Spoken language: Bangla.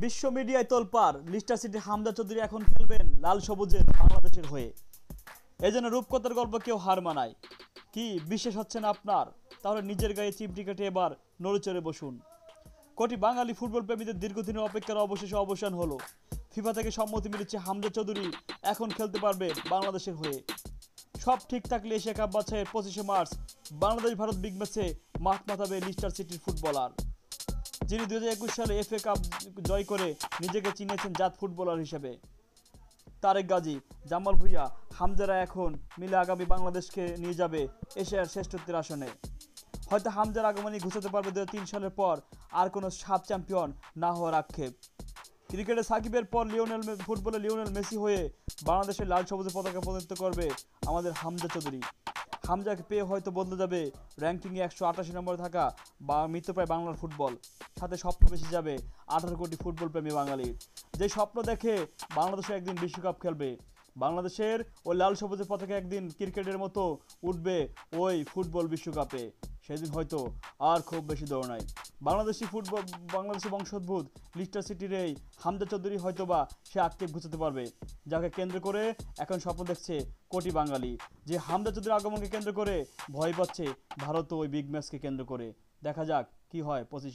বিশ্ব মিডিয়ায় তোলপাড় লিস্টার সিটি হামজা চৌধুরী এখন খেলবেন লাল সবুজের বাংলাদেশের হয়ে। এজন্য রূপকথার গল্প কেউ হার মানায়। কি বিশ্বাস হচ্ছে না আপনার? তাহলে নিজের গায়ে চিমটি কেটে এবার নড়েচড়ে বসুন। কোটি বাঙালি ফুটবল প্রেমীদের দীর্ঘদিনের অপেক্ষার অবশেষে অবসান হলো। ফিফা থেকে সম্মতি মিলেছে, হামজা চৌধুরী এখন খেলতে পারবে বাংলাদেশের হয়ে। সব ঠিক থাকলে এশিয়া কাপ বাছাইয়ের 25শে মার্চ বাংলাদেশ ভারত বিগ ম্যাচে মাঠ মাতাবে লিস্টার সিটির ফুটবলার, যিনি 2021 সালে এফএ কাপ জয় করে নিজেকে চিনিয়েছেন জাত ফুটবলার হিসেবে। তারেক গাজী, জামাল ভুঁইয়া, হামজারা এখন মিলে আগামী বাংলাদেশকে নিয়ে যাবে এশিয়ার শ্রেষ্ঠত্বের আসনে। হয়তো হামজার আগমনী ঘুচাতে পারবে 2003 সালের পর আর কোনো সাব চ্যাম্পিয়ন না হওয়ার আক্ষেপ। ক্রিকেটে সাকিবের পর ফুটবলে লিওনেল মেসি হয়ে বাংলাদেশের লাল সবুজের পতাকা প্রতিনিধিত্ব করবে আমাদের হামজা চৌধুরী। হামজাকে পেয়ে হয়তো বদলে যাবে র্যাঙ্কিংয়ে 188 নম্বরে থাকা বা মৃতপ্রায় বাংলার ফুটবল। সাথে স্বপ্ন বেশি যাবে 18 কোটি ফুটবল প্রেমী বাঙালির, যে স্বপ্ন দেখে বাংলাদেশে একদিন বিশ্বকাপ খেলবে। বাংলাদেশের ওই লাল সবুজের পতাকা একদিন ক্রিকেটের মতো উঠবে ওই ফুটবল বিশ্বকাপে। সেদিন হয়তো আর খুব বেশি দৌড় নাই। বাংলাদেশি বংশোদ্ভূত লিস্টার সিটির এই হামজা চৌধুরী হয়তোবা সে আক্ষেপ ঘুচাতে পারবে, যাকে কেন্দ্র করে এখন স্বপ্ন দেখছে কোটি বাঙালি। যে হামজা চৌধুরীর আগমনকে কেন্দ্র করে ভয় পাচ্ছে ভারত ওই বিগ ম্যাচকে কেন্দ্র করে। দেখা যাক কি হয় 25শে